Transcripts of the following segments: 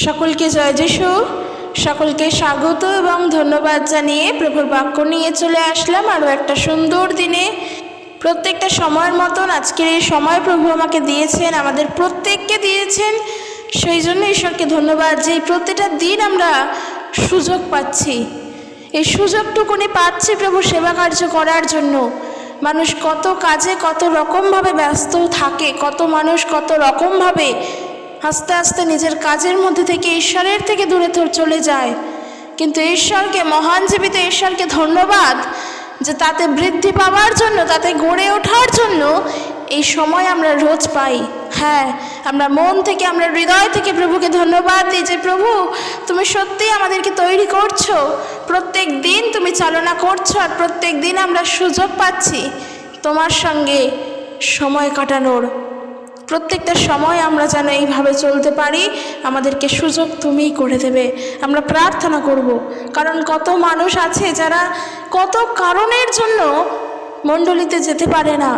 সকলকে জয় যিশু, সকলকে স্বাগত এবং ধন্যবাদ জানিয়ে প্রভুর বাক্য নিয়ে চলে আসলাম আরও একটা সুন্দর দিনে। প্রত্যেকটা সময়ের মতন আজকের এই সময় প্রভু আমাকে দিয়েছেন, আমাদের প্রত্যেককে দিয়েছেন। সেই জন্য ঈশ্বরকে ধন্যবাদ যে এই প্রত্যেকটা দিন আমরা সুযোগ পাচ্ছি, এই সুযোগটুকুনি পাচ্ছি প্রভু সেবা কার্য করার জন্য। মানুষ কত কাজে কত রকমভাবে ব্যস্ত থাকে, কত মানুষ কত রকমভাবে আস্তে আস্তে নিজের কাজের মধ্যে থেকে ঈশ্বরের থেকে দূরে চলে যায়। কিন্তু ঈশ্বরকে, মহান জীবিত ঈশ্বরকে ধন্যবাদ যে তাতে বৃদ্ধি পাওয়ার জন্য, তাতে গড়ে ওঠার জন্য এই সময় আমরা রোজ পাই। হ্যাঁ, আমরা মন থেকে, আমরা হৃদয় থেকে প্রভুকে ধন্যবাদ দিই যে প্রভু তুমি সত্যিই আমাদেরকে তৈরি করছো, প্রত্যেক দিন তুমি চালনা করছো, আর প্রত্যেক দিন আমরা সুযোগ পাচ্ছি তোমার সঙ্গে সময় কাটানোর। প্রত্যেকটা সময় আমরা যেন এইভাবে চলতে পারি, আমাদেরকে সুযোগ তুমিই করে দেবে। আমরা প্রার্থনা করব, কারণ কত মানুষ আছে যারা কত কারণের জন্য মণ্ডলীতে যেতে পারে না।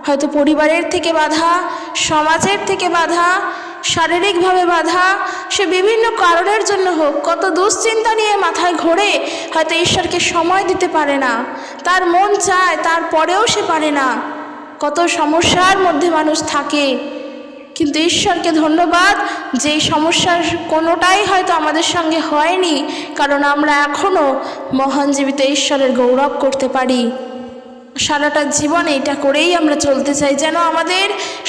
হয়তো পরিবারের থেকে বাধা, সমাজের থেকে বাধা, শারীরিকভাবে বাধা, সে বিভিন্ন কারণের জন্য হোক, কত দুশ্চিন্তা নিয়ে মাথায় ঘোরে, হয়তো ঈশ্বরকে সময় দিতে পারে না। তার মন চায়, তারপরেও সে পারে না। কত সমস্যার মধ্যে মানুষ থাকে, কিন্তু ঈশ্বরকে ধন্যবাদ যে এই সমস্যার কোনোটাই হয়তো আমাদের সঙ্গে হয়নি, কারণ আমরা এখনও মহান জীবিত ঈশ্বরের গৌরব করতে পারি। সারাটা জীবনে এটা করেই আমরা চলতে চাই, যেন আমাদের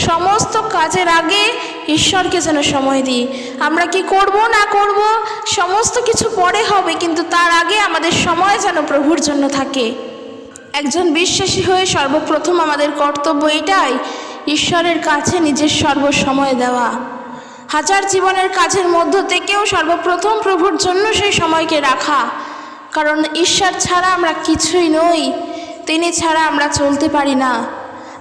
সমস্ত কাজের আগে ঈশ্বরকে যেন সময় দিই। আমরা কি করব না করব সমস্ত কিছু পরে হবে, কিন্তু তার আগে আমাদের সময় যেন প্রভুর জন্য থাকে। একজন বিশ্বাসী হয়ে সর্বপ্রথম আমাদের কর্তব্য এটাই, ঈশ্বরের কাছে নিজের সর্বসময় দেওয়া। হাজার জীবনের কাজের মধ্য থেকেও সর্বপ্রথম প্রভুর জন্য সেই সময়কে রাখা, কারণ ঈশ্বর ছাড়া আমরা কিছুই নই, তিনি ছাড়া আমরা চলতে পারি না।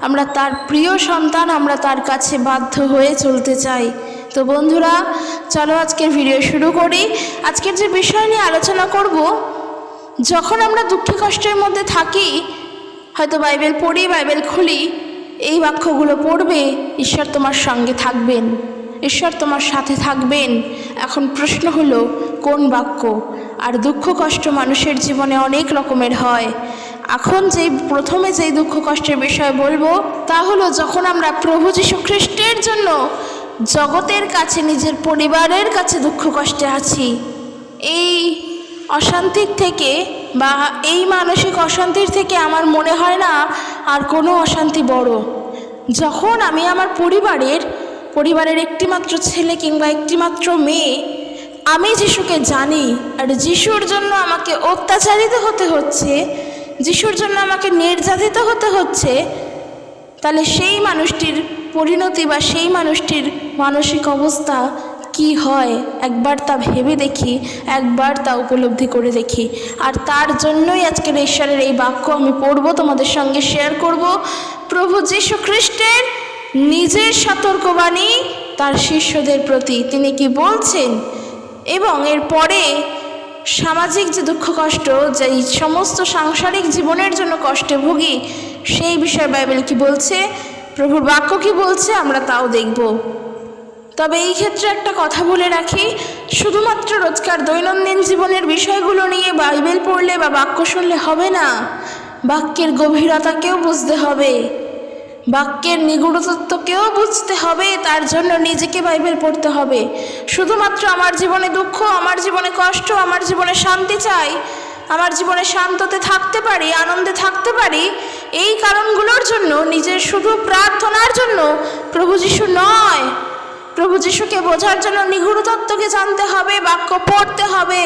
আমরা তার প্রিয় সন্তান, আমরা তার কাছে বাধ্য হয়ে চলতে চাই। তো বন্ধুরা, চলো আজকের ভিডিও শুরু করি। আজকের যে বিষয় নিয়ে আলোচনা করব, যখন আমরা দুঃখে কষ্টের মধ্যে থাকি, হয়তো বাইবেল পড়ি, বাইবেল খুলি, এই বাক্যগুলো পড়বে, ঈশ্বর তোমার সঙ্গে থাকবেন, ঈশ্বর তোমার সাথে থাকবেন। এখন প্রশ্ন হলো কোন বাক্য? আর দুঃখ কষ্ট মানুষের জীবনে অনেক রকমের হয়। এখন প্রথমে যেই দুঃখ কষ্টের বিষয় বলবো তা হলো যখন আমরা প্রভু যীশু খ্রিস্টের জন্য জগতের কাছে, নিজের পরিবারের কাছে দুঃখ কষ্টে আছি। এই অশান্তির থেকে বা এই মানসিক অশান্তির থেকে আমার মনে হয় না আর কোনো অশান্তি বড়। যখন আমি আমার পরিবারের একটিমাত্র ছেলে কিংবা একটিমাত্র মেয়ে, আমি যিশুকে জানি, আর যিশুর জন্য আমাকে অত্যাচারিত হতে হচ্ছে, যিশুর জন্য আমাকে নির্যাতিত হতে হচ্ছে, তাহলে সেই মানুষটির পরিণতি বা সেই মানুষটির মানসিক অবস্থা কি হয় একবার তা ভেবে দেখি, একবার তা উপলব্ধি করে দেখি। আর তার জন্যই আজকের ঈশ্বরের এই বাক্য আমি পড়ব, তোমাদের সঙ্গে শেয়ার করব। প্রভু যীশু খ্রিস্টের নিজের সতর্কবাণী তার শিষ্যদের প্রতি, তিনি কি বলছেন, এবং এরপরে সামাজিক যে দুঃখ কষ্ট, যে সমস্ত সাংসারিক জীবনের জন্য কষ্টে ভুগি, সেই বিষয়ে বাইবেল কি বলছে, প্রভুর বাক্য কি বলছে, আমরা তাও দেখব। তবে এই ক্ষেত্রে একটা কথা বলে রাখি, শুধুমাত্র রোজকার দৈনন্দিন জীবনের বিষয়গুলো নিয়ে বাইবেল পড়লে বা বাক্য শুনলে হবে না, বাক্যের গভীরতাকেও বুঝতে হবে, বাক্যের নিগূঢ়ত্বকেও বুঝতে হবে। তার জন্য নিজেকে বাইবেল পড়তে হবে। শুধুমাত্র আমার জীবনে দুঃখ, আমার জীবনে কষ্ট, আমার জীবনে শান্তি চাই, আমার জীবনে শান্ততে থাকতে পারি, আনন্দে থাকতে পারি, এই কারণগুলোর জন্য, নিজের শুধু প্রার্থনার জন্য প্রভু যীশু নয়, প্রভু যীশুকে বোঝার জন্য নিগূঢ় তত্ত্বকে জানতে হবে, বাক্য পড়তে হবে,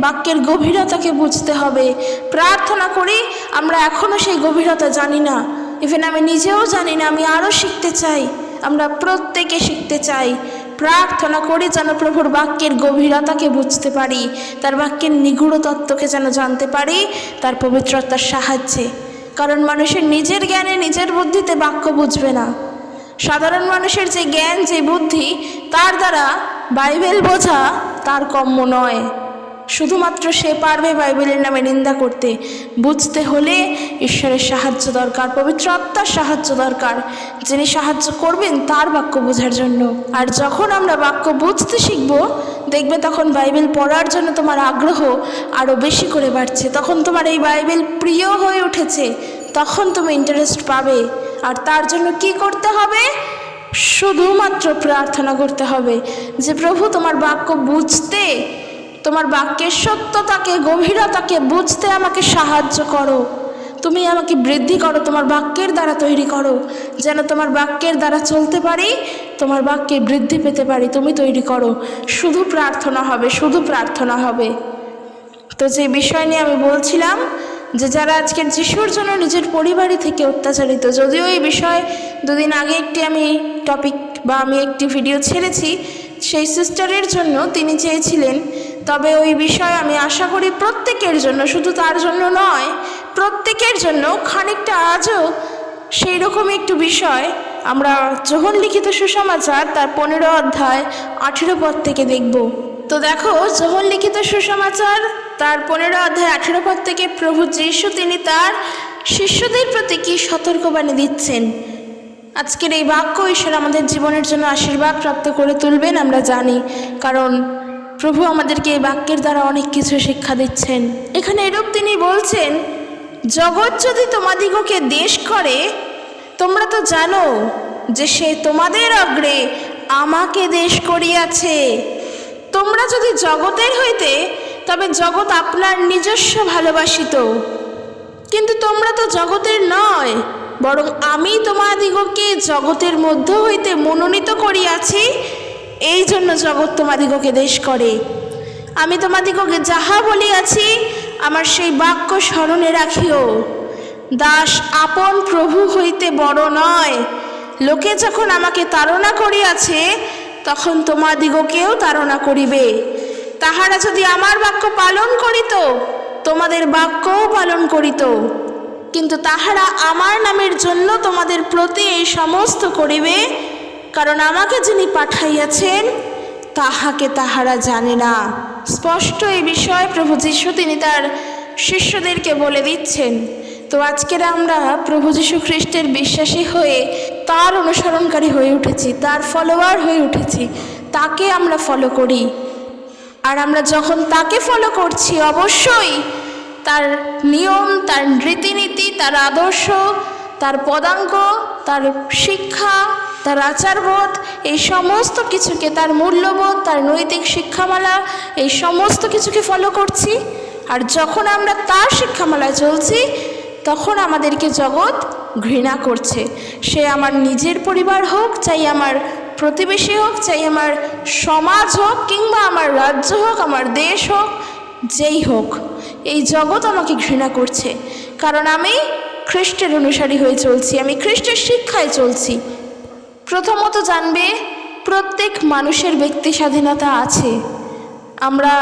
বাক্যের গভীরতাকে বুঝতে হবে। প্রার্থনা করি, আমরা এখনও সেই গভীরতা জানি না, ইভেন আমি নিজেও জানি না, আমি আরও শিখতে চাই, আমরা প্রত্যেকে শিখতে চাই। প্রার্থনা করি যেন প্রভুর বাক্যের গভীরতাকে বুঝতে পারি, তার বাক্যের নিগূঢ় তত্ত্বকে যেন জানতে পারি তার পবিত্রতার সাহায্যে। কারণ মানুষের নিজের জ্ঞানে, নিজের বুদ্ধিতে বাক্য বুঝবে না। সাধারণ মানুষের যে জ্ঞান, যে বুদ্ধি, তার দ্বারা বাইবেল বোঝা তার কম্য নয়। শুধুমাত্র সে পারবে বাইবেলের নামে নিন্দা করতে। বুঝতে হলে ঈশ্বরের সাহায্য দরকার, পবিত্র আত্মার সাহায্য দরকার, যিনি সাহায্য করবেন তার বাক্য বোঝার জন্য। আর যখন আমরা বাক্য বুঝতে শিখব, দেখবে তখন বাইবেল পড়ার জন্য তোমার আগ্রহ আরও বেশি করে বাড়ছে, তখন তোমার এই বাইবেল প্রিয় হয়ে উঠেছে, তখন তুমি ইন্টারেস্ট পাবে। আর তার জন্য কি করতে হবে? শুধুমাত্র প্রার্থনা করতে হবে যে প্রভু তোমার বাক্য বুঝতে, তোমার বাক্যের সত্যতাকে, গভীরতাকে বুঝতে আমাকে সাহায্য করো। তুমি আমাকে বৃদ্ধি করো, তোমার বাক্যের দ্বারা তৈরি করো, যেন তোমার বাক্যের দ্বারা চলতে পারি, তোমার বাক্যে বৃদ্ধি পেতে পারি। তুমি তৈরি করো। শুধু প্রার্থনা হবে, শুধু প্রার্থনা হবে। তো যে বিষয় নিয়ে আমি বলছিলাম যে যারা আজকের যিশুর জন্য নিজের পরিবারই থেকে অত্যাচারিত, যদিও এই বিষয় দুদিন আগে আমি টপিক বা আমি একটি ভিডিও ছেড়েছি সেই সিস্টারের জন্য, তিনি চেয়েছিলেন, তবে ওই বিষয় আমি আশা করি প্রত্যেকের জন্য, শুধু তার জন্য নয়, প্রত্যেকের জন্য খানিকটা আজও সেই রকমই একটু বিষয় আমরা যোহন লিখিত সুসমাচার তার 15 অধ্যায় 18 পদ থেকে দেখব। তো দেখো, যোহন লিখিত সুসমাচার তার 15 অধ্যায় 18 পদ থেকে প্রভু যিশু তিনি তার শিষ্যদের প্রতি কি সতর্কবাণী দিচ্ছেন। আজকের এই বাক্য ঈশ্বর আমাদের জীবনের জন্য আশীর্বাদ প্রাপ্ত করে তুলবেন আমরা জানি, কারণ প্রভু আমাদেরকে এই বাক্যের দ্বারা অনেক কিছু শিক্ষা দিচ্ছেন। এখানে এরূপ তিনি বলছেন, জগৎ যদি তোমাদিগকে দেশ করে, তোমরা তো জানো যে সে তোমাদের অগ্রে আমাকে দেশ করিয়াছে। তোমরা যদি জগতের হইতে, তবে জগৎ আপনার নিজস্ব ভালোবাসিত, কিন্তু তোমরা তো জগতের নয়, বরং আমি তোমাদিগকে জগতের মধ্য হইতে মনোনীত করিয়াছি, এই জন্য জগৎ তোমাদিগকে দেশ করে। আমি তোমাদিগকে যাহা বলিয়াছি আমার সেই বাক্য স্মরণে রাখিও। দাস আপন প্রভু হইতে বড় নয়। লোকে যখন আমাকে তাড়না করিয়াছে, তখন তোমাদিগকেও তাড়না করিবে। তাহারা যদি আমার বাক্য পালন করিত, তোমাদের বাক্যও পালন করিত, কিন্তু তাহারা আমার নামের জন্য তোমাদের প্রতি এই সমস্ত করিবে, কারণ আমাকে যিনি পাঠাইয়াছেন তাহাকে তাহারা জানে না। স্পষ্ট এই বিষয়ে প্রভু যীশু তিনি তার শিষ্যদেরকে বলে দিচ্ছেন। তো আজকের আমরা প্রভু যীশু খ্রিস্টের বিশ্বাসী হয়ে তার অনুসরণকারী হয়ে উঠেছি, তার ফলোয়ার হয়ে উঠেছি, তাকে আমরা ফলো করি। আর আমরা যখন তাকে ফলো করছি, অবশ্যই তার নিয়ম, তার রীতিনীতি, তার আদর্শ, তার পদাঙ্ক, তার শিক্ষা, তার আচারবোধ, এই সমস্ত কিছুকে, তার মূল্যবোধ, তার নৈতিক শিক্ষামালা, এই সমস্ত কিছুকে ফলো করছি। আর যখন আমরা তার শিক্ষামালায় চলছি, তখন আমাদেরকে জগৎ ঘৃণা করছে। সে আমার নিজের পরিবার হোক, চাই আমার প্রতিবেশী হোক, চাই আমার সমাজ হোক, কিংবা আমার রাজ্য হোক, আমার দেশ হোক, যেই হোক, এই জগৎ আমাকে ঘৃণা করছে, কারণ আমি খ্রিস্টের অনুসারী হয়ে চলছি, আমি খ্রিস্টের শিক্ষায় চলছি। প্রথমত জানবে, প্রত্যেক মানুষের ব্যক্তি স্বাধীনতা আছে। আমরা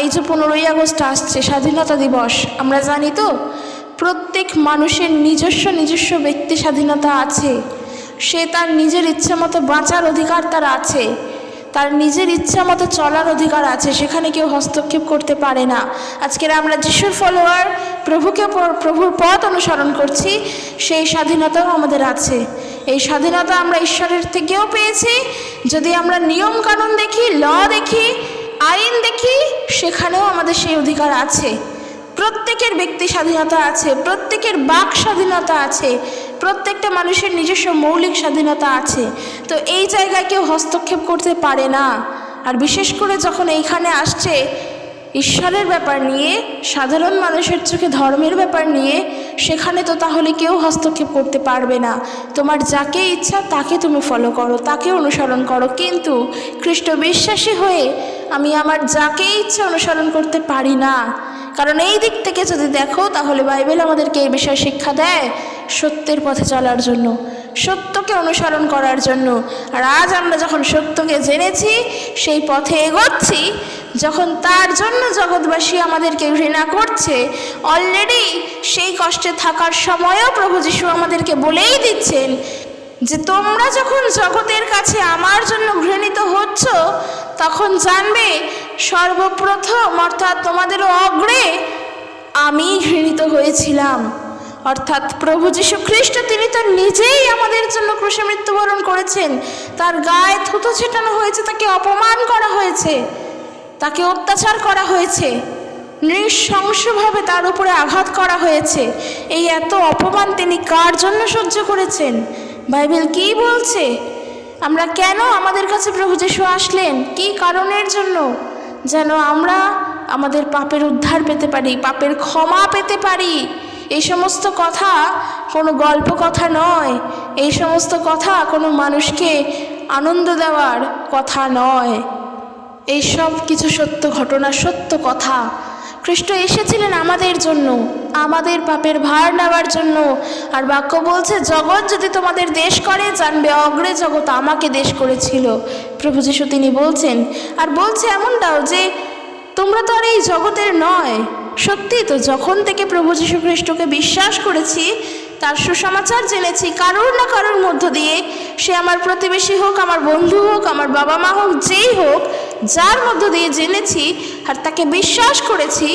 এই যে 15ই আগস্ট আসছে, স্বাধীনতা দিবস, আমরা জানি তো প্রত্যেক মানুষের নিজস্ব ব্যক্তি স্বাধীনতা আছে। সে তার নিজের ইচ্ছা মতো বাঁচার অধিকার তার আছে, তার নিজের ইচ্ছা মতো চলার অধিকার আছে, সেখানে কেউ হস্তক্ষেপ করতে পারে না। আজকের আমরা যিশুর ফলোয়ার, প্রভুর পথ অনুসরণ করছি, সেই স্বাধীনতাও আমাদের আছে। এই স্বাধীনতা আমরা ঈশ্বরের থেকেও পেয়েছি। যদি আমরা নিয়ম কানুন দেখি, ল দেখি, আইন দেখি, সেখানেও আমাদের সেই অধিকার আছে। প্রত্যেকের ব্যক্তি স্বাধীনতা আছে, প্রত্যেকের বাক স্বাধীনতা আছে, প্রত্যেকটা মানুষের নিজস্ব মৌলিক স্বাধীনতা আছে। তো এই জায়গায় কেউ হস্তক্ষেপ করতে পারে না। আর বিশেষ করে যখন এইখানে আসছে ঈশ্বরের ব্যাপার নিয়ে, সাধারণ মানুষের চোখে ধর্মের ব্যাপার নিয়ে, সেখানে তো তাহলে কেউ হস্তক্ষেপ করতে পারবে না। তোমার যাকে ইচ্ছা তাকে তুমি ফলো করো, তাকে অনুসরণ করো, কিন্তু খ্রিস্ট বিশ্বাসী হয়ে আমি আমার যাকে ইচ্ছা অনুসরণ করতে পারি না। কারণ এই দিক থেকে যদি দেখো, তাহলে বাইবেল আমাদেরকে এই বিষয়ে শিক্ষা দেয় সত্যের পথে চলার জন্য, সত্যকে অনুসরণ করার জন্য। আর আজ আমরা যখন সত্যকে জেনেছি, সেই পথে এগোচ্ছি, যখন তার জন্য জগৎবাসী আমাদেরকে ঘৃণা করছে, অলরেডি সেই কষ্টে থাকার সময়ও প্রভু যীশু আমাদেরকে বলেই দিচ্ছেন যে তোমরা যখন জগতের কাছে আমার জন্য ঘৃণিত হচ্ছ, তখন জানবে সর্বপ্রথম অর্থাৎ তোমাদের অগ্রে আমি ঘৃণিত হয়েছিলাম। অর্থাৎ প্রভু যীশু খ্রিস্ট তিনি তো নিজেই আমাদের জন্য ক্রুশে মৃত্যুবরণ করেছেন। তার গায়ে থুতু ছেটানো হয়েছে, তাকে অপমান করা হয়েছে, তাকে অত্যাচার করা হয়েছে, নৃশংসভাবে তার উপরে আঘাত করা হয়েছে। এই এত অপমান তিনি কার জন্য সহ্য করেছেন? বাইবেল কি বলছে? আমরা কেন আমাদের কাছে প্রভু যীশু আসলেন? কি কারণের জন্য? যেন আমরা আমাদের পাপের উদ্ধার পেতে পারি, পাপের ক্ষমা পেতে পারি। এই সমস্ত কথা কোনো গল্প কথা নয়, এই সমস্ত কথা কোনো মানুষকে আনন্দ দেওয়ার কথা নয়। এই সব কিছু সত্য ঘটনা, সত্য কথা। খ্রিস্ট এসেছিলেন আমাদের জন্য, আমাদের পাপের ভার নেওয়ার জন্য। আর বাক্য বলছে, জগৎ যদি তোমাদের দেশ করে, জানবে অগ্রে জগৎ আমাকে দেশ করেছিল। প্রভু যীশু তিনি বলছেন, আর বলছে এমনটাও যে তোমরা তো আর এই জগতের নয়। সত্যি তো, যখন থেকে প্রভু যীশু খ্রিস্টকে বিশ্বাস করেছি, তার সুসমাচার জেনেছি কারোর না কারোর মধ্য দিয়ে, সে আমার প্রতিবেশী হোক, আমার বন্ধু হোক, আমার বাবা মা হোক, যেই হোক, যার মধ্য দিয়ে জেনেছি আর তাকে বিশ্বাস করেছি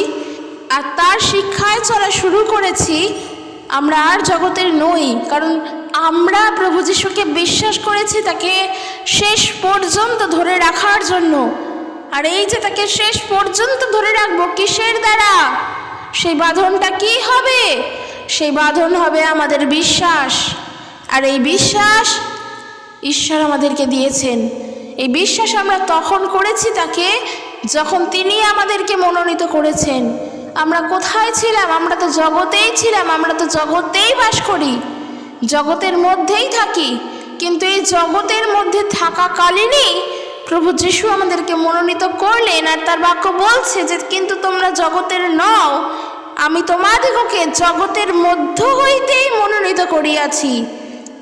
আর তার শিক্ষায় চলা শুরু করেছি, আমরা আর জগতের নই। কারণ আমরা প্রভু যীশুকে বিশ্বাস করেছি তাকে শেষ পর্যন্ত ধরে রাখার জন্য। আর এই যে তাকে শেষ পর্যন্ত ধরে রাখবো কিসের দ্বারা? সেই বাঁধনটা কি হবে? সেই বাঁধন হবে আমাদের বিশ্বাস। আর এই বিশ্বাস ঈশ্বর আমাদেরকে দিয়েছেন। এই বিশ্বাস আমরা তখন করেছি তাকে যখন তিনি আমাদেরকে মনোনীত করেছেন। আমরা কোথায় ছিলাম? আমরা তো জগতেই ছিলাম, আমরা তো জগতেই বাস করি, জগতের মধ্যেই থাকি। কিন্তু এই জগতের মধ্যে থাকাকালীনই প্রভু যীশু আমাদেরকে মনোনীত করলেন। আর তার বাক্য বলছে যে কিন্তু তোমরা জগতের নও, আমি তোমাদিগকে জগতের মধ্য হইতেই মনোনীত করিয়াছি।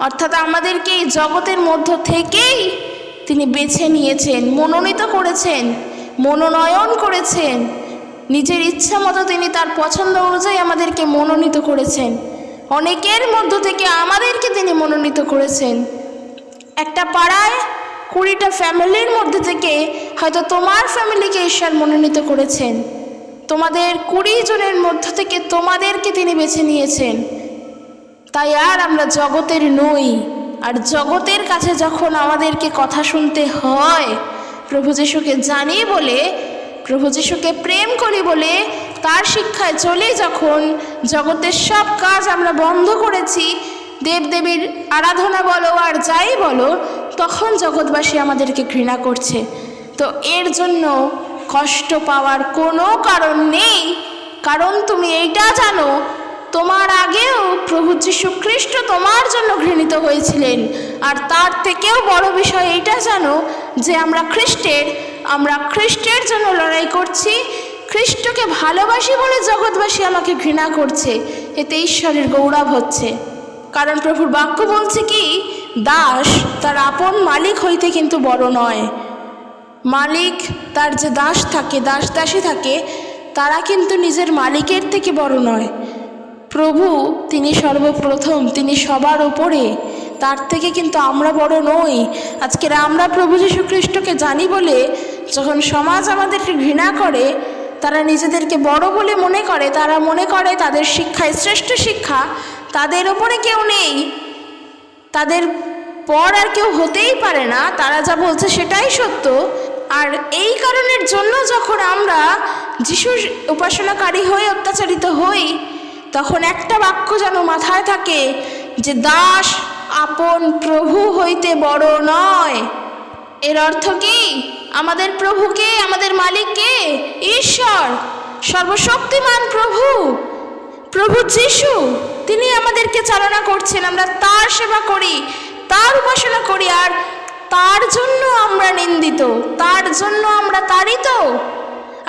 অর্থাৎ আমাদেরকে এই জগতের মধ্য থেকেই তিনি বেছে নিয়েছেন, মনোনীত করেছেন, মনোনয়ন করেছেন। নিজের ইচ্ছা মতো তিনি তার পছন্দ অনুযায়ী আমাদেরকে মনোনীত করেছেন। অনেকের মধ্য থেকে আমাদেরকে তিনি মনোনীত করেছেন। একটা পাড়ায় 20টা ফ্যামিলির মধ্যে থেকে হয়তো তোমার ফ্যামিলিকে ঈশ্বর মনোনীত করেছেন। তোমাদের 20 জনের মধ্য থেকে তোমাদেরকে তিনি বেছে নিয়েছেন। তাই আর আমরা জগতের নই। আর জগতের কাছে যখন আমাদেরকে কথা শুনতে হয়, প্রভু যীশুকে জানি বলে, প্রভু যীশুকে প্রেম করি বলে, তার শিক্ষায় চলে যখন জগতের সব কাজ আমরা বন্ধ করেছি, দেবদেবীর আরাধনা বলো আর যাই বলো, তখন জগৎবাসী আমাদেরকে ঘৃণা করছে। তো এর জন্য কষ্ট পাওয়ার কোনো কারণ নেই। কারণ তুমি এইটা জানো, তোমার আগেও প্রভু যীশু খ্রিস্ট তোমার জন্য ঘৃণিত হয়েছিলেন। আর তার থেকেও বড় বিষয় এইটা জানো যে আমরা খ্রিস্টের জন্য লড়াই করছি। খ্রিস্টকে ভালোবাসি বলে জগৎবাসী আমাকে ঘৃণা করছে, এতে ঈশ্বরের গৌরব হচ্ছে। কারণ প্রভুর বাক্য বলছে কি, দাস তার আপন মালিক হইতে কিন্তু বড় নয়। মালিক তার যে দাস থাকে, দাসী থাকে, তারা কিন্তু নিজের মালিকের থেকে বড় নয়। প্রভু তিনি সর্বপ্রথম, তিনি সবার উপরে, তার থেকে কিন্তু আমরা বড় নই। আজকের আমরা প্রভু যীশু খ্রিস্টকে জানি বলে যখন সমাজ আমাদেরকে ঘৃণা করে, তারা নিজেদেরকে বড় বলে মনে করে, তারা মনে করে তাদের শিক্ষায় শ্রেষ্ঠ শিক্ষা, তাদের ওপরে কেউ নেই, তাদের পর আর কেউ হতেই পারে না, তারা যা বলছে সেটাই সত্য। আর এই কারণের জন্য যখন আমরা যিশুর উপাসনাকারী হয়ে অত্যাচারিত হই, তখন একটা বাক্য যেন মাথায় থাকে যে দাস আপন প্রভু হইতে বড় নয়। এর অর্থ কি? আমাদের প্রভুকে, আমাদের মালিককে, ঈশ্বর সর্বশক্তিমান প্রভু যীশু, তিনি আমাদেরকে চালনা করছেন। আমরা তার সেবা করি, তার উপাসনা করি, আর তার জন্য আমরা নিন্দিত, তার জন্য আমরা তাড়িত।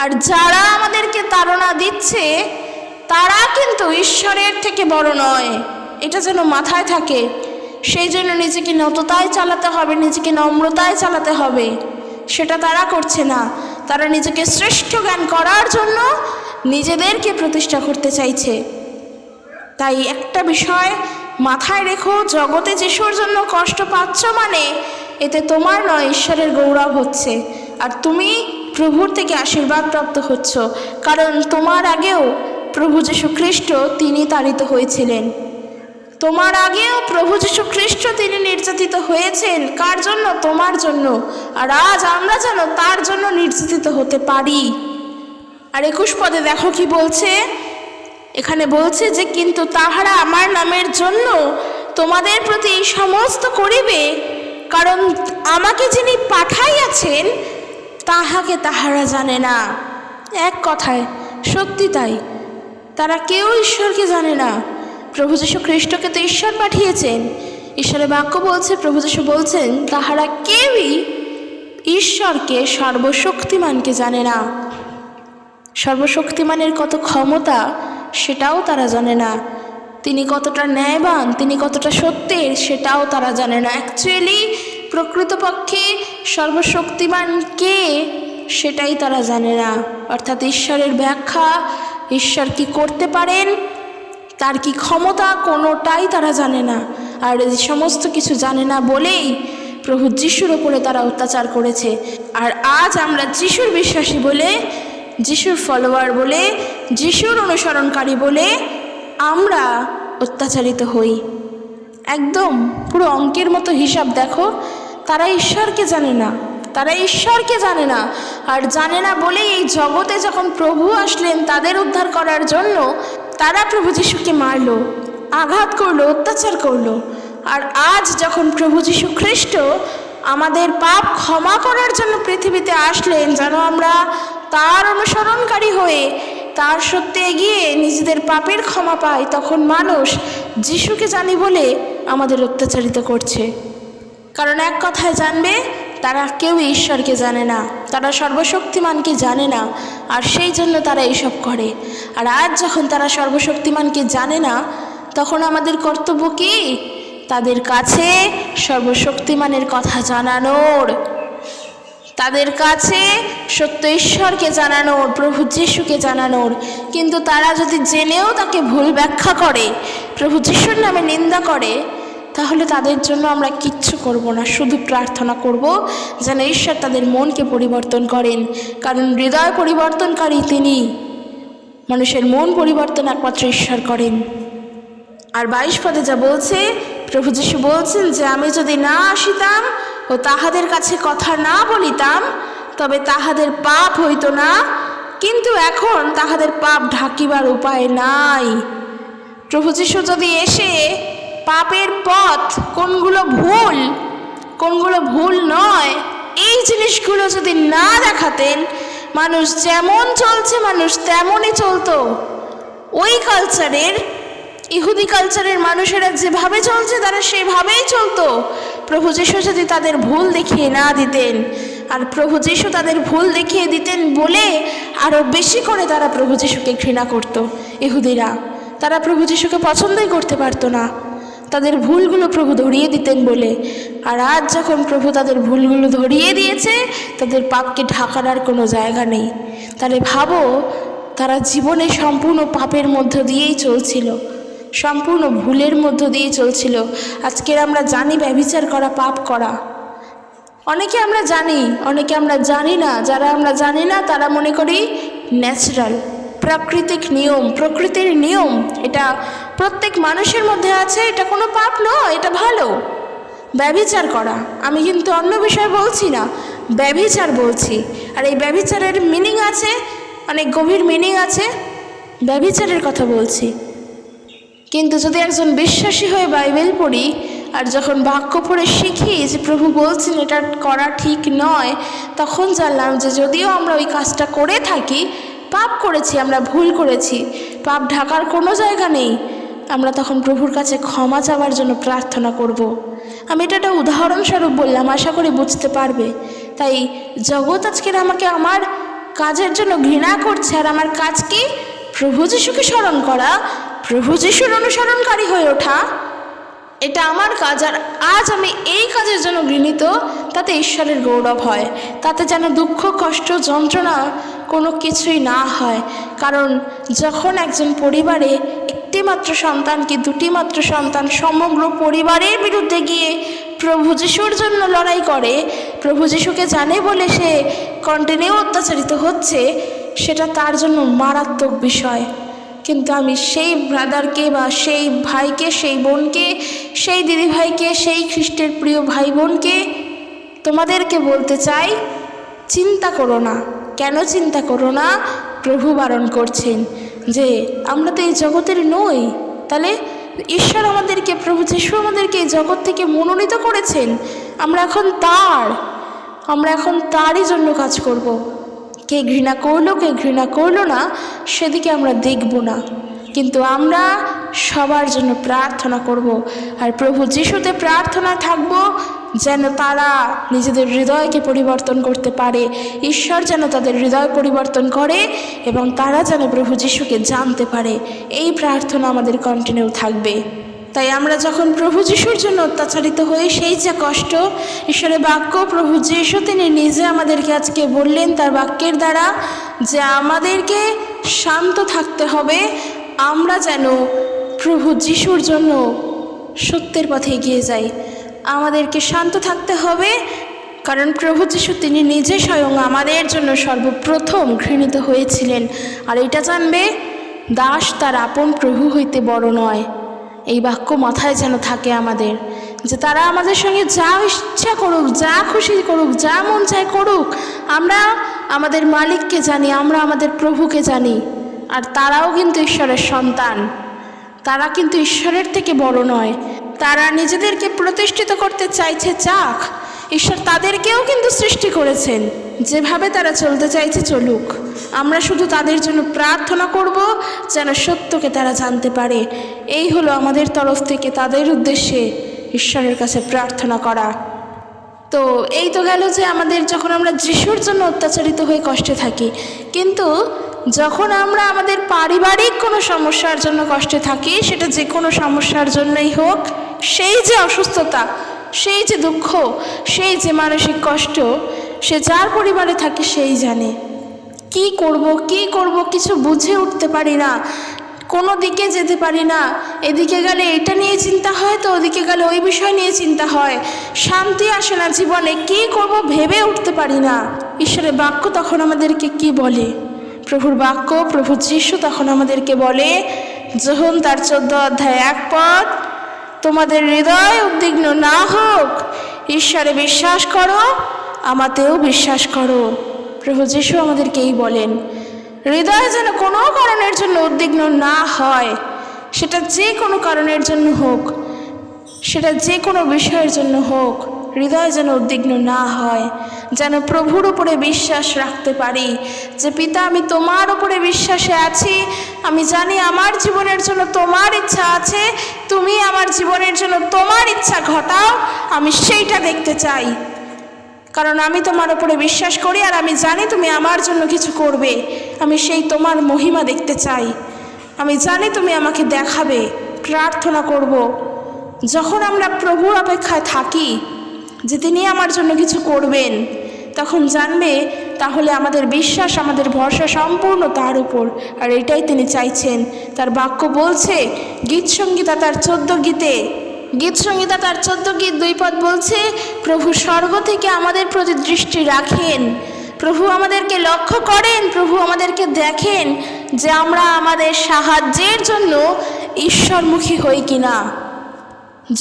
আর যারা আমাদেরকে তাড়না দিচ্ছে তারা কিন্তু ঈশ্বরের থেকে বড় নয়, এটা যেন মাথায় থাকে। সেই জন্য নিজেকে নততায় চালাতে হবে, নিজেকে নম্রতায় চালাতে হবে। সেটা তারা করছে না, তারা নিজেকে শ্রেষ্ঠ জ্ঞান করার জন্য নিজেদেরকে প্রতিষ্ঠা করতে চাইছে। তাই একটা বিষয় মাথায় রেখো, জগতে যিশুর জন্য কষ্ট পাচ্ছ মানে এতে তোমার নয়, ঈশ্বরের গৌরব হচ্ছে। আর তুমি প্রভুর থেকে আশীর্বাদ প্রাপ্ত হচ্ছ, কারণ তোমার আগেও প্রভু যীশু খ্রিস্ট তিনি তাড়িত হয়েছিলেন। তোমার আগেও প্রভু যীশু খ্রিস্ট তিনি নির্যাতিত হয়েছেন। কার জন্য? তোমার জন্য। আর আজ আমরা যেন তার জন্য নির্যাতিত হতে পারি। আর 21 পদে দেখো কি বলছে, এখানে বলছে যে কিন্তু তাহারা আমার নামের জন্য তোমাদের প্রতি এই সমস্ত করিবে, কারণ আমাকে যিনি পাঠাইয়াছেন তাহাকে তাহারা জানে না। এক কথায় সত্যি তাই, তারা কেউ ঈশ্বরকে জানে না। প্রভু যীশু খ্রিস্টকে তো ঈশ্বর পাঠিয়েছেন। ঈশ্বরের বাক্য বলছে, প্রভু যীশু বলছেন তাহারা কেউই ঈশ্বরকে সর্বশক্তিমানকে জানে না। সর্বশক্তিমানের কত ক্ষমতা সেটাও তারা জানে না। তিনি কতটা ন্যায়বান, তিনি কতটা সত্যের সেটাও তারা জানে না। অ্যাকচুয়ালি প্রকৃতপক্ষে সর্বশক্তিমান কে সেটাই তারা জানে না। অর্থাৎ ঈশ্বরের ব্যাখ্যা, ঈশ্বর কি করতে পারেন, তার কি ক্ষমতা, কোনোটাই তারা জানে না। আর এই সমস্ত কিছু জানে না বলেই প্রভু যিশুর ওপরে তারা অত্যাচার করেছে। আর আজ আমরা যিশুর বিশ্বাসী বলে, যিশুর ফলোয়ার বলে, যিশুর অনুসরণকারী বলে আমরা অত্যাচারিত হই। একদম পুরো অঙ্কের মতো হিসাব দেখো, তারা ঈশ্বরকে জানে না, তারা ঈশ্বরকে জানে না। আর জানে না বলেই এই জগতে যখন প্রভু আসলেন তাদের উদ্ধার করার জন্য, তারা প্রভু যিশুকে মারলো, আঘাত করলো, অত্যাচার করলো। আর আজ যখন প্রভু যীশু খ্রিস্ট আমাদের পাপ ক্ষমা করার জন্য পৃথিবীতে আসলেন, যেন আমরা তার অনুসরণকারী হয়ে তার সত্যে এগিয়ে নিজেদের পাপের ক্ষমা পাই, তখন মানুষ যিশুকে জানি বলে আমাদের অত্যাচারিত করছে। কারণ এক কথায় জানবে, তারা কেউ ঈশ্বরকে জানে না, তারা সর্বশক্তিমানকে জানে না, আর সেই জন্য তারা এইসব করে। আর আজ যখন তারা সর্বশক্তিমানকে জানে না, তখন আমাদের কর্তব্য কি? তাদের কাছে সর্বশক্তিমানের কথা জানানোর, তাদের কাছে সত্য ঈশ্বরকে জানানোর, প্রভু যিশুকে জানানোর। কিন্তু তারা যদি জেনেও তাকে ভুল ব্যাখ্যা করে, প্রভু যিশুর নামে নিন্দা করে, তাহলে তাদের জন্য আমরা কিচ্ছু করব না, শুধু প্রার্থনা করব যেন ঈশ্বর তাদের মনকে পরিবর্তন করেন। কারণ হৃদয় পরিবর্তনকারী তিনি, মানুষের মন পরিবর্তন একমাত্র ঈশ্বর করেন। আর 22 পদে যা বলছে, প্রভু যিশু বলছেন যে আমি যদি না আসিতাম ও তাহাদের কাছে কথা না বলিতাম, তবে তাহাদের পাপ হইতো না, কিন্তু এখন তাহাদের পাপ ঢাকিবার উপায় নাই। প্রভু যিশু যদি এসে পাপের পথ কোনগুলো ভুল, কোনগুলো ভুল নয়, এই জিনিসগুলো যদি না দেখাতেন, মানুষ যেমন চলছে মানুষ তেমনই চলতো। ওই কালচারের, ইহুদি কালচারের মানুষেরা যেভাবে চলছে তারা সেভাবেই চলতো। প্রভু যিশু যদি তাদের ভুল দেখিয়ে না দিতেন, আর প্রভু যিশু তাদের ভুল দেখিয়ে দিতেন বলে আরও বেশি করে তারা প্রভু যিশুকে ঘৃণা করত। ইহুদিরা, তারা প্রভু যিশুকে পছন্দই করতে পারতো না, তাদের ভুলগুলো প্রভু ধরিয়ে দিতেন বলে। আর আজ যখন প্রভু তাদের ভুলগুলো ধরিয়ে দিয়েছে, তাদের পাপকে ঢাকার আর কোনো জায়গা নেই। তাহলে ভাবো, তারা জীবনে সম্পূর্ণ পাপের মধ্য দিয়েই চলছিল, সম্পূর্ণ ভুলের মধ্য দিয়ে চলছিল। আজকের আমরা জানি ব্যভিচার করা পাপ করা, অনেকে আমরা জানি, অনেকে আমরা জানি না। যারা আমরা জানি না তারা মনে করি ন্যাচারাল, প্রাকৃতিক নিয়ম, প্রকৃতির নিয়ম, এটা প্রত্যেক মানুষের মধ্যে আছে, এটা কোনো পাপ নয়, এটা ভালো। ব্যভিচার করা, আমি কিন্তু অন্য বিষয় বলছি না, ব্যভিচার বলছি। আর এই ব্যভিচারের মিনিং আছে, অনেক গভীর মিনিং আছে, ব্যভিচারের কথা বলছি। কিন্তু যদি একজন বিশ্বাসী হয়ে বাইবেল পড়ি, আর যখন বাক্য পড়ে শিখি যে প্রভু বলছেন এটা করা ঠিক নয়, তখন জানলাম যে যদিও আমরা ওই কাজটা করে থাকি, পাপ করেছি, আমরা ভুল করেছি, পাপ ঢাকার কোনো জায়গা নেই, আমরা তখন প্রভুর কাছে ক্ষমা চাওয়ার জন্য প্রার্থনা করব। আমি এটা একটা উদাহরণস্বরূপ বললাম, আশা করি বুঝতে পারবে। তাই জগৎ আজকের আমাকে আমার কাজের জন্য ঘৃণা করছে, আর আমার কাজ কি? প্রভু যিশুকে স্মরণ করা, প্রভু যিশুর অনুসরণকারী হয়ে ওঠা, এটা আমার কাজ। আর আজ আমি এই কাজের জন্য ঘৃণিত, তাতে ঈশ্বরের গৌরব হয়, তাতে যেন দুঃখ, কষ্ট, যন্ত্রণা কোনো কিছুই না হয়। কারণ যখন একজন পরিবারে একটি মাত্র সন্তান কি দুটি মাত্র সন্তান সমগ্র পরিবারের বিরুদ্ধে গিয়ে প্রভু যিশুর জন্য লড়াই করে, প্রভু যিশুকে জানে বলে সে কন্টিনিউ অত্যাচারিত হচ্ছে, সেটা তার জন্য মারাত্মক বিষয়। কিন্তু আমি সেই ব্রাদারকে বা সেই ভাইকে, সেই বোনকে, সেই দিদিভাইকে, সেই খ্রিস্টের প্রিয় ভাই বোনকে তোমাদেরকে বলতে চাই, চিন্তা করো না। কেন চিন্তা করো না? প্রভু বারণ করছেন যে আমরা তো এই জগতের নই। তাহলে ঈশ্বর আমাদেরকে, প্রভু যিশু আমাদেরকে এই জগৎ থেকে মনোনীত করেছেন। আমরা এখন তারই জন্য কাজ করব। কে ঘৃণা করলো, কে ঘৃণা করলো না, সেদিকে আমরা দেখব না, কিন্তু আমরা সবার জন্য প্রার্থনা করব। আর প্রভু যিশুতে প্রার্থনা থাকব যেন তারা নিজেদের হৃদয়কে পরিবর্তন করতে পারে, ঈশ্বর যেন তাদের হৃদয় পরিবর্তন করে এবং তারা যেন প্রভু যিশুকে জানতে পারে। এই প্রার্থনা আমাদের কন্টিনিউ থাকবে। তাই আমরা যখন প্রভু যিশুর জন্য অত্যাচারিত হই, সেই যে কষ্ট, ঈশ্বরের বাক্য, প্রভু যিশু তিনি নিজে আমাদেরকে আজকে বললেন তার বাক্যের দ্বারা যে আমাদেরকে শান্ত থাকতে হবে। আমরা যেন প্রভু যিশুর জন্য সত্যের পথে এগিয়ে যাই। আমাদেরকে শান্ত থাকতে হবে, কারণ প্রভু যিশু তিনি নিজে স্বয়ং আমাদের জন্য সর্বপ্রথম ঘৃণিত হয়েছিলেন। আর এটা জানবে, দাস তার আপন প্রভু হইতে বড় নয়। এই বাক্য মাথায় যেন থাকে আমাদের, যে তারা আমাদের সঙ্গে যা ইচ্ছা করুক, যা খুশি করুক, যা মন চায় করুক, আমরা আমাদের মালিককে জানি, আমরা আমাদের প্রভুকে জানি। আর তারাও কিন্তু ঈশ্বরের সন্তান, তারা কিন্তু ঈশ্বরের থেকে বড় নয়। তারা নিজেদেরকে প্রতিষ্ঠিত করতে চাইছে, চাক। ঈশ্বর তাদেরকেও কিন্তু সৃষ্টি করেছেন, যেভাবে তারা চলতে চাইছে চলুক। আমরা শুধু তাদের জন্য প্রার্থনা করব যেন সত্যকে তারা জানতে পারে। এই হলো আমাদের তরফ থেকে তাদের উদ্দেশ্যে ঈশ্বরের কাছে প্রার্থনা করা। তো এই তো গেল যে যখন আমরা যিশুর জন্য অত্যাচারিত হয়ে কষ্টে থাকি, কিন্তু যখন আমরা আমাদের পারিবারিক কোনো সমস্যার জন্য কষ্টে থাকি, সেটা যে কোনো সমস্যার জন্যই হোক, সেই যে অসুস্থতা, সেই যে দুঃখ, সেই যে মানসিক কষ্ট, সে যার পরিবারে থাকে সেই জানে। কি করব কিছু বুঝে উঠতে পারি না, কোনো দিকে যেতে পারি না। এদিকে গেলে এটা নিয়ে চিন্তা হয়, তো ওদিকে গেলে ওই বিষয় নিয়ে চিন্তা হয়। শান্তি আসে না জীবনে, কি করব ভেবে উঠতে পারি না। ঈশ্বরের বাক্য তখন আমাদেরকে কি বলে? প্রভুর বাক্য, প্রভু যিশু তখন আমাদেরকে বলে, যোহন তার 14 অধ্যায় 1 পদ, তোমাদের হৃদয় উদ্বিগ্ন না হোক, ঈশ্বরে বিশ্বাস করো, আমাতেও বিশ্বাস করো। প্রভু যিশু আমাদেরকে এই বলেন, হৃদয় যেন কোনো কারণের জন্য উদ্বিগ্ন না হয়, সেটা যে কোনো কারণের জন্য হোক, সেটা যে কোনো বিষয়ের জন্য হোক, হৃদয় যেন উদ্বিগ্ন না হয়, যেন প্রভুর উপরে বিশ্বাস রাখতে পারি যে পিতা, আমি তোমার উপরে বিশ্বাসে আছি। আমি জানি আমার জীবনের জন্য তোমার ইচ্ছা আছে, তুমি আমার জীবনের জন্য তোমার ইচ্ছা ঘটাও, আমি সেইটা দেখতে চাই। কারণ আমি তোমার উপরে বিশ্বাস করি, আর আমি জানি তুমি আমার জন্য কিছু করবে। আমি সেই তোমার মহিমা দেখতে চাই। আমি জানি তুমি আমাকে দেখাবে। প্রার্থনা করব। যখন আমরা প্রভুর অপেক্ষায় থাকি যে তিনি আমার জন্য কিছু করবেন, তখন জানবে তাহলে আমাদের বিশ্বাস, আমাদের ভরসা সম্পূর্ণ তার উপর। আর এটাই তিনি চাইছেন। তার বাক্য বলছে, গীতসংহিতা তার 14 গীতে, গীতসংহিতা তার 14 গীত 2 পদ বলছে, প্রভু স্বর্গ থেকে আমাদের প্রতি দৃষ্টি রাখেন, প্রভু আমাদেরকে লক্ষ্য করেন, প্রভু আমাদেরকে দেখেন যে আমরা আমাদের সাহায্যের জন্য ঈশ্বরমুখী হই কিনা।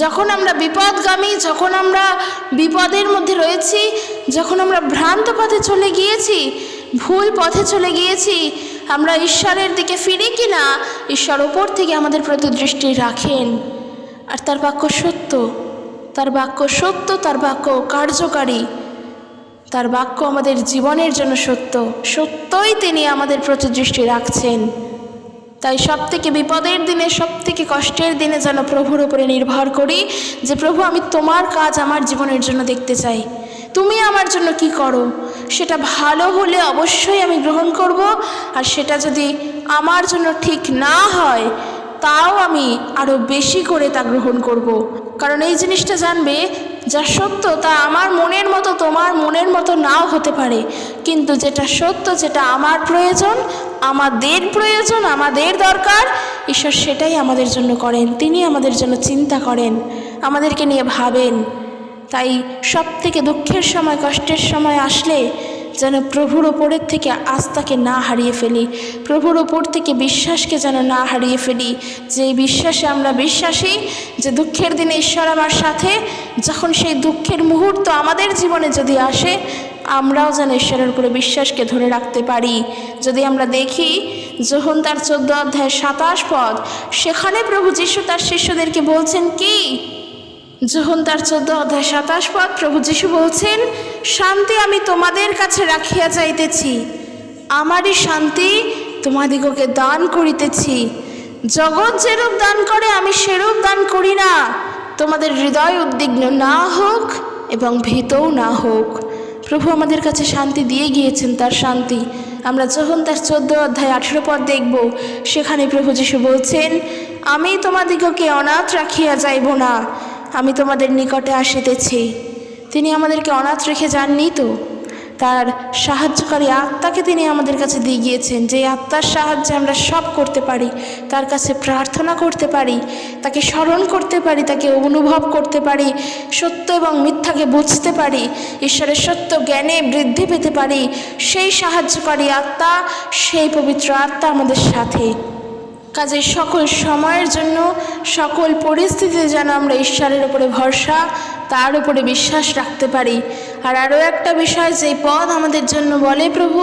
যখন আমরা বিপদগামী, যখন আমরা বিপদের মধ্যে রয়েছি, যখন আমরা ভ্রান্ত পথে চলে গিয়েছি, ভুল পথে চলে গিয়েছি, আমরা ঈশ্বরের দিকে ফিরি কিনা, ঈশ্বর ওপর থেকে আমাদের প্রতি দৃষ্টি রাখেন। আর তার বাক্য সত্য, তার বাক্য সত্য, তার বাক্য কার্যকারী, তার বাক্য আমাদের জীবনের জন্য সত্য। সত্যই তিনি আমাদের প্রতি দৃষ্টি রাখছেন। তাই সবথেকে বিপদের দিনে, সবথেকে কষ্টের দিনে যেন প্রভুর উপরে নির্ভর করি যে প্রভু, আমি তোমার কাজ আমার জীবনের জন্য দেখতে চাই। তুমি আমার জন্য কি করো, সেটা ভালো হলে অবশ্যই আমি গ্রহণ করব। আর সেটা যদি আমার জন্য ঠিক না হয়, তাও আমি আরও বেশি করে তা গ্রহণ করব। কারণ এই জিনিসটা জানবে, যা সত্য তা আমার মনের মতো, তোমার মনের মতো নাও হতে পারে, কিন্তু যেটা সত্য, যেটা আমার প্রয়োজন, আমাদের দরকার, ঈশ্বর সেটাই আমাদের জন্য করেন। তিনি আমাদের জন্য চিন্তা করেন, আমাদেরকে নিয়ে ভাবেন। তাই সব থেকে দুঃখের সময়, কষ্টের সময় আসলে যেন প্রভুর ওপরের থেকে আস্থাকে না হারিয়ে ফেলি, প্রভুর ওপর থেকে বিশ্বাসকে যেন না হারিয়ে ফেলি। যে বিশ্বাসে আমরা বিশ্বাসী যে দুঃখের দিনে ঈশ্বর আমার সাথে, যখন সেই দুঃখের মুহূর্ত আমাদের জীবনে যদি আসে, আমরাও যেন ঈশ্বরের উপরে বিশ্বাসকে ধরে রাখতে পারি। যদি আমরা দেখি যোহন তার 14 অধ্যায় 27 পদ, সেখানে প্রভু যীশু তার শিষ্যদেরকে বলছেন কি? যোহন তার 14 অধ্যায় 27 পদ, প্রভু যীশু বলছেন, শান্তি আমি তোমাদের কাছে রাখিয়া যাইতেছি, আমারই শান্তি তোমাদিগকে দান করিতেছি। জগৎ যেরূপ দান করে আমি সেরূপ দান করি না। তোমাদের হৃদয় উদ্বিগ্ন না হোক এবং ভীতও না হোক। প্রভু আমাদের কাছে শান্তি দিয়ে গিয়েছেন, তার শান্তি। আমরা যখন তার 14 অধ্যায় 18 পদ দেখব, সেখানে প্রভু যীশু বলছেন, আমি তোমাদিগকে অনাথ রাখিয়া যাইব না, আমি তোমাদের নিকটে আসিতেছি। তিনি আমাদেরকে অনাথ রেখে যাননি তো, তার সাহায্যকারী আত্মাকে তিনি আমাদের কাছে দিয়ে গিয়েছেন, যে আত্মার সাহায্যে আমরা সব করতে পারি, তার কাছে প্রার্থনা করতে পারি, তাকে স্মরণ করতে পারি, তাকে অনুভব করতে পারি, সত্য এবং মিথ্যাকে বুঝতে পারি, ঈশ্বরের সত্য জ্ঞানে বৃদ্ধি পেতে পারি। সেই সাহায্যকারী আত্মা, সেই পবিত্র আত্মা আমাদের সাথে। কাজে সকল সময়ের জন্য, সকল পরিস্থিতিতে যেন আমরা ঈশ্বরের উপরে ভরসা, তার উপরে বিশ্বাস রাখতে পারি। আর আরও একটা বিষয়, যে পদ আমাদের জন্য বলে প্রভু,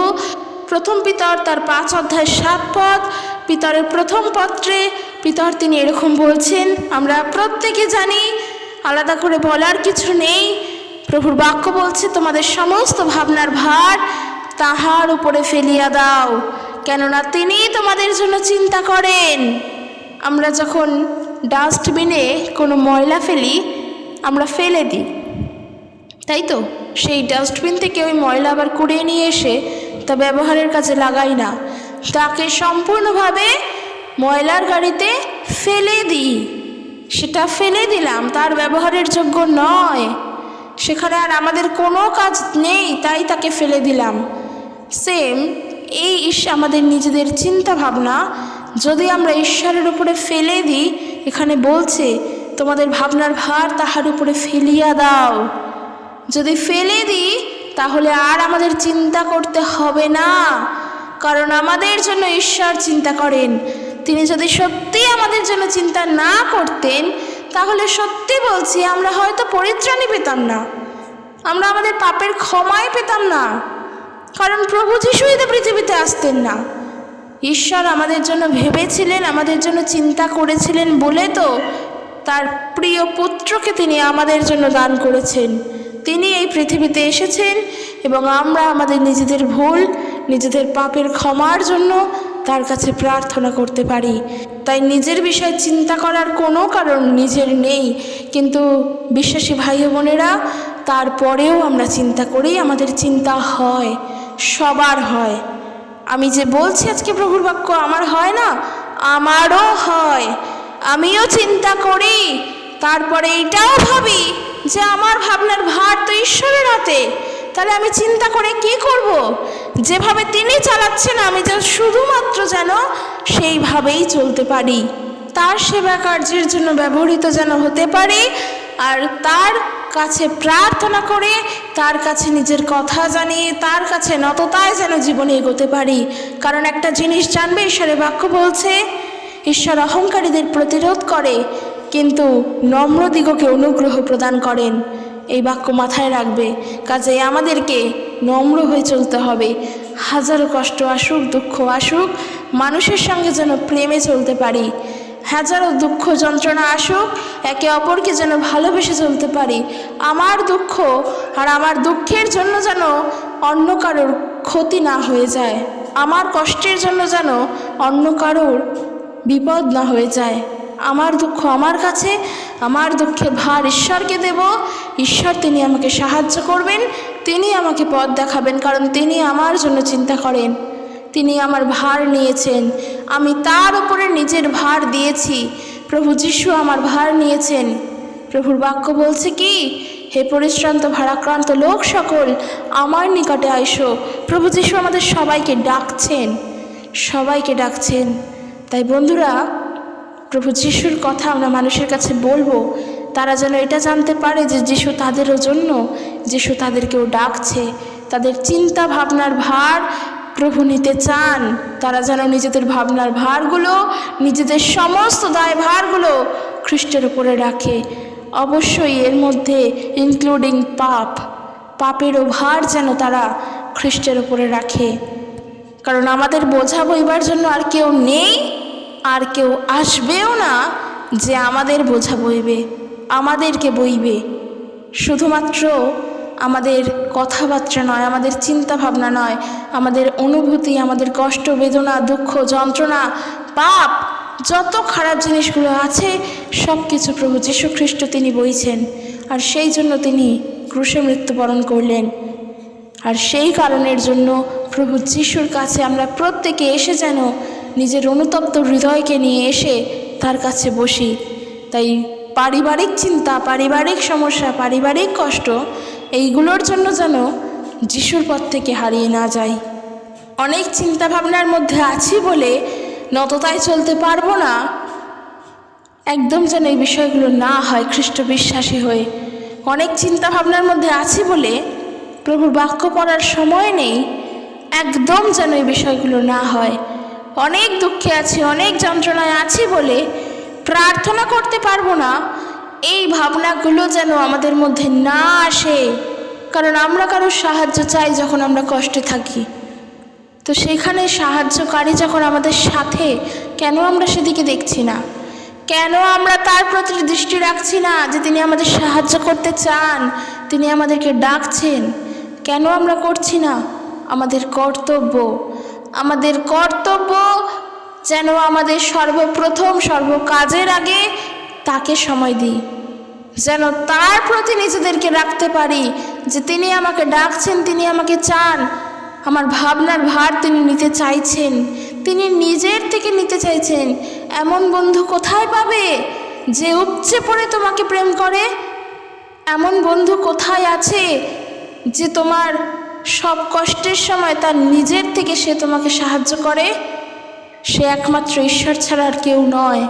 প্রথম পিতর তার 5 অধ্যায় 7 পদ, পিতরের প্রথম পত্রে পিতর তিনি এরকম বলছেন, আমরা প্রত্যেকে জানি, আলাদা করে বলার কিছু নেই। প্রভুর বাক্য বলছে, তোমাদের সমস্ত ভাবনার ভার তাহার উপরে ফেলিয়া দাও, কেননা তিনি তোমাদের জন্য চিন্তা করেন। আমরা যখন ডাস্টবিনে কোনো ময়লা ফেলি, আমরা ফেলে দিই, তাই তো? সেই ডাস্টবিন থেকে ওই ময়লা আবার কুড়িয়ে নিয়ে এসে তা ব্যবহারের কাজে লাগাই না, তাকে সম্পূর্ণভাবে ময়লার গাড়িতে ফেলে দিই। সেটা ফেলে দিলাম, তার ব্যবহারের যোগ্য নয়, সেখানে আর আমাদের কোনো কাজ নেই, তাই তাকে ফেলে দিলাম। সেম এই আমাদের নিজেদের চিন্তা ভাবনা যদি আমরা ঈশ্বরের উপরে ফেলে দিই, এখানে বলছে তোমাদের ভাবনার ভার তাহার উপরে ফেলিয়া দাও। যদি ফেলে দিই তাহলে আর আমাদের চিন্তা করতে হবে না, কারণ আমাদের জন্য ঈশ্বর চিন্তা করেন। তিনি যদি সত্যি আমাদের জন্য চিন্তা না করতেন, তাহলে সত্যি বলছি আমরা হয়তো পরিত্রাণই পেতাম না, আমরা আমাদের পাপের ক্ষমাই পেতাম না, কারণ প্রভু যীশুই তো পৃথিবীতে আসতেন না। ঈশ্বর আমাদের জন্য ভেবেছিলেন, আমাদের জন্য চিন্তা করেছিলেন বলে তো তার প্রিয় পুত্রকে তিনি আমাদের জন্য দান করেছেন। তিনি এই পৃথিবীতে এসেছেন এবং আমরা আমাদের নিজেদের ভুল, নিজেদের পাপের ক্ষমার জন্য তার কাছে প্রার্থনা করতে পারি। তাই নিজের বিষয়ে চিন্তা করার কোনো কারণ নিজের নেই, কিন্তু বিশ্বাসী ভাই বোনেরা, তারপরেও আমরা চিন্তা করি, আমাদের চিন্তা হয়, সবার হয়। আমি যে বলছি আজকে প্রভুর বাক্য, আমার হয় না? আমারও হয়, আমিও চিন্তা করি, তারপরে এটাও ভাবি যে আমার ভাবনার ভার তো ঈশ্বরের হাতে, তাহলে আমি চিন্তা করে কি করব? যেভাবে তিনি চালাচ্ছেন আমি যেন শুধুমাত্র যেন সেইভাবেই চলতে পারি, তার সেবা কার্যের জন্য ব্যবহৃত যেন হতে পারি, আর তার কাছে প্রার্থনা করে, তার কাছে নিজের কথা জানিয়ে, তার কাছে নততায় যেন জীবনে এগোতে পারি। কারণ একটা জিনিস জানবে, ঈশ্বরের বাক্য বলছে, ঈশ্বর অহংকারীদের প্রতিরোধ করে কিন্তু নম্রদিগকে অনুগ্রহ প্রদান করেন। এই বাক্য মাথায় রাখবে। কাজেই আমাদেরকে নম্র হয়ে চলতে হবে। হাজারো কষ্ট আসুক, দুঃখ আসুক, মানুষের সঙ্গে যেন প্রেমে চলতে পারি। হাজারো দুঃখ যন্ত্রণা আসুক, একে অপরকে যেন ভালোবেসে চলতে পারি। আমার দুঃখ আর আমার দুঃখের জন্য যেন অন্য কারোর ক্ষতি না হয়ে যায়, আমার কষ্টের জন্য যেন অন্য কারোর বিপদ না হয়ে যায়। আমার দুঃখ আমার কাছে, আমার দুঃখের ভার ঈশ্বরকে দেব। ঈশ্বর তিনি আমাকে সাহায্য করবেন, তিনি আমাকে পথ দেখাবেন, কারণ তিনি আমার জন্য চিন্তা করেন। তিনি আমার ভার নিয়েছেন, আমি তার উপরে নিজের ভার দিয়েছি। প্রভু যীশু আমার ভার নিয়েছেন। প্রভুর বাক্য বলছে কি, হে পরিশ্রান্ত ভারাক্রান্ত লোক সকল আমার নিকটে আইসো। প্রভু যীশু আমাদের সবাইকে ডাকছেন, সবাইকে ডাকছেন। তাই বন্ধুরা, প্রভু যীশুর কথা আমরা মানুষের কাছে বলবো, তারা যেন এটা জানতে পারে যে যীশু তাদেরও জন্য, যীশু তাদেরকেও ডাকছে, তাদের চিন্তা ভাবনার ভার প্রভু নিতে চান। তারা যেন নিজেদের ভাবনার ভারগুলো, নিজেদের সমস্ত দায়ভারগুলো খ্রিস্টের উপরে রাখে। অবশ্যই এর মধ্যে ইনক্লুডিং পাপেরও ভার যেন তারা খ্রিস্টের উপরে রাখে। কারণ আমাদের বোঝা বইবার জন্য আর কেউ নেই, আর কেউ আসবেও না যে আমাদের বোঝা বইবে, আমাদেরকে বইবে। শুধুমাত্র আমাদের কথাবার্তা নয়, আমাদের চিন্তা ভাবনা নয়, আমাদের অনুভূতি, আমাদের কষ্ট, বেদনা, দুঃখ, যন্ত্রণা, পাপ, যত খারাপ জিনিসগুলো আছে সব কিছু প্রভু যীশু খ্রিস্ট তিনি বইছেন। আর সেই জন্য তিনি ক্রুশে মৃত্যুবরণ করলেন। আর সেই কারণের জন্য প্রভু যীশুর কাছে আমরা প্রত্যেকে এসে যেন নিজের অনুতপ্ত হৃদয়কে নিয়ে এসে তার কাছে বসি। তাই পারিবারিক চিন্তা, পারিবারিক সমস্যা, পারিবারিক কষ্ট, এইগুলোর জন্য যেন যিশুর পথ থেকে হারিয়ে না যাই। অনেক চিন্তা ভাবনার মধ্যে আছি বলে নততায় চলতে পারবো না, একদম যেন এই বিষয়গুলো না হয় খ্রিস্ট বিশ্বাসী হয়ে। অনেক চিন্তা ভাবনার মধ্যে আছি বলে প্রভুর বাক্য পড়ার সময় নেই, একদম যেন এই বিষয়গুলো না হয়। অনেক দুঃখে আছি, অনেক যন্ত্রণায় আছি বলে প্রার্থনা করতে পারবো না, এই ভাবনাগুলো যেন আমাদের মধ্যে না আসে। কারণ আমরা কারোর সাহায্য চাই যখন আমরা কষ্টে থাকি, তো সেখানে সাহায্যকারী যখন আমাদের সাথে, কেন আমরা সেদিকে দেখছি না? কেন আমরা তার প্রতি দৃষ্টি রাখছি না যে তিনি আমাদের সাহায্য করতে চান, তিনি আমাদেরকে ডাকছেন? কেন আমরা করছি না? আমাদের কর্তব্য যেন আমাদের সর্বপ্রথম, সর্বকাজের আগে তাকে সময় দিই, যেন তার প্রতি নিজেদেরকে রাখতে পারি যে তিনি আমাকে ডাকছেন, তিনি আমাকে চান, আমার ভাবনার ভার তিনি নিতে চাইছেন, তিনি নিজের থেকে নিতে চাইছেন। এমন বন্ধু কোথায় পাবে যে উপচে পড়ে তোমাকে প্রেম করে? এমন বন্ধু কোথায় আছে যে তোমার সব কষ্টের সময় তার নিজের থেকে সে তোমাকে সাহায্য করে? সে একমাত্র ঈশ্বর ছাড়া আর কেউ নয়।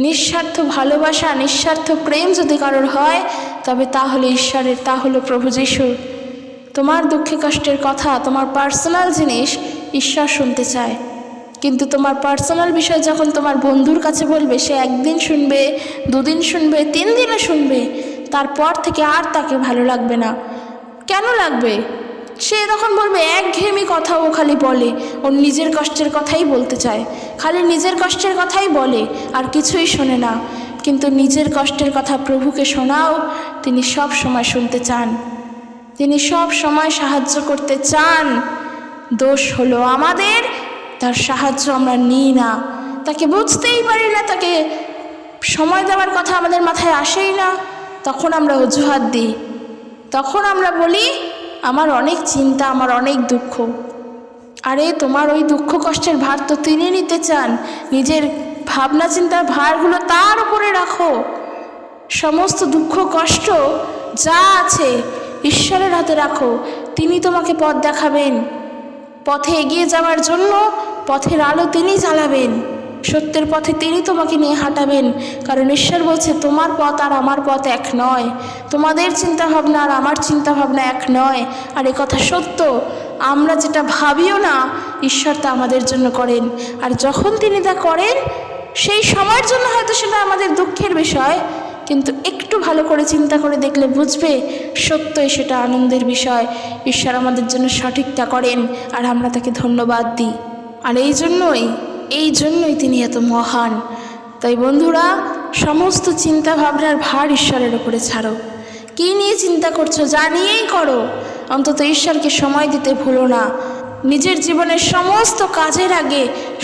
নিঃস্বার্থ ভালোবাসা, নিঃস্বার্থ প্রেম যদি কারোর হয় তবে তা হলো ঈশ্বরের, তা হলো প্রভু যীশু। তোমার দুঃখে কষ্টের কথা, তোমার পার্সোনাল জিনিস ঈশ্বর শুনতে চায়, কিন্তু তোমার পার্সোনাল বিষয় যখন তোমার বন্ধুর কাছে বলবে, সে একদিন শুনবে, দুদিন শুনবে, 3 দিনও শুনবে, তারপর থেকে আর তাকে ভালো লাগবে না। কেন লাগবে? সে তখন বলবে একঘেয়েমি কথা ও খালি বলে, ওর নিজের কষ্টের কথাই বলতে চায়, খালি নিজের কষ্টের কথাই বলে, আর কিছুই শোনে না। কিন্তু নিজের কষ্টের কথা প্রভুকে শোনাও, তিনি সব সময় শুনতে চান, তিনি সব সময় সাহায্য করতে চান। দোষ হলো আমাদের, তার সাহায্য আমরা নিই না, তাকে বুঝতেই পারি না, তাকে সময় দেওয়ার কথা আমাদের মাথায় আসেই না। তখন আমরা অজুহাত দিই, তখন আমরা বলি আমার অনেক চিন্তা, আমার অনেক দুঃখ। আরে তোমার ওই দুঃখ কষ্টের ভার তো তিনি নিতে চান। নিজের ভাবনা চিন্তার ভারগুলো তার উপরে রাখো। সমস্ত দুঃখ কষ্ট যা আছে ঈশ্বরের হাতে রাখো, তিনি তোমাকে পথ দেখাবেন। পথে এগিয়ে যাওয়ার জন্য পথের আলো তিনি জ্বালাবেন, সত্যের পথে তিনি তোমাকে নিয়ে হাঁটাবেন। কারণ ঈশ্বর বলছে তোমার পথ আর আমার পথ এক নয়, তোমাদের চিন্তাভাবনা আর আমার চিন্তাভাবনা এক নয়। আর এ কথা সত্য, আমরা যেটা ভাবিও না ঈশ্বর তা আমাদের জন্য করেন। আর যখন তিনি তা করেন সেই সময়ের জন্য হয়তো সেটা আমাদের দুঃখের বিষয়, কিন্তু একটু ভালো করে চিন্তা করে দেখলে বুঝবে সত্যই সেটা আনন্দের বিষয়। ঈশ্বর আমাদের জন্য সঠিকটা করেন আর আমরা তাকে ধন্যবাদ দিই। আর এই জন্যই তিনি এত মহান। তাই বন্ধুরা, সমস্ত চিন্তা ভাবনার ভার ঈশ্বরের উপরে ছাড়ো। কী নিয়ে চিন্তা করছো যা নিয়েই করো, অন্তত ঈশ্বরকে সময় দিতে ভুলো না। নিজের জীবনের সমস্ত কাজের আগে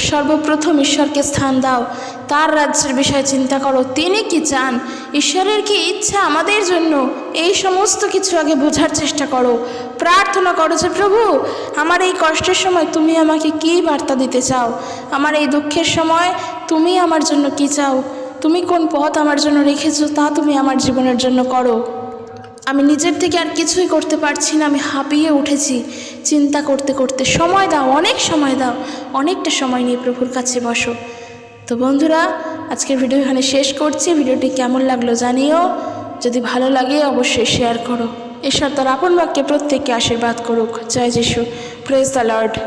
সর্বপ্রথম ঈশ্বরকে স্থান দাও, তার রাজ্যের বিষয়ে চিন্তা করো, তিনি কি চান, ঈশ্বরের কি ইচ্ছা আমাদের জন্য, এই সমস্ত কিছু আগে বোঝার চেষ্টা করো। প্রার্থনা করো যে প্রভু, আমার এই কষ্টের সময় তুমি আমাকে কী বার্তা দিতে চাও, আমার এই দুঃখের সময় তুমি আমার জন্য কি চাও, তুমি কোন পথ আমার জন্য রেখেছো তা তুমি আমার জীবনের জন্য করো। আমি নিজের থেকে আর কিছুই করতে পারছি না, আমি হাঁপিয়ে উঠেছি চিন্তা করতে করতে। সময় দাও, অনেক সময় দাও, অনেকটা সময় নিয়ে প্রভুর কাছে বসো। তো বন্ধুরা, আজকের ভিডিও এখানে শেষ করছি। ভিডিওটি কেমন লাগলো জানিও, যদি ভালো লাগে অবশ্যই শেয়ার করো। ঈশ্বর তার আপন বাক্যে প্রত্যেককে আশীর্বাদ করুক। জয় যিশু। Praise the Lord.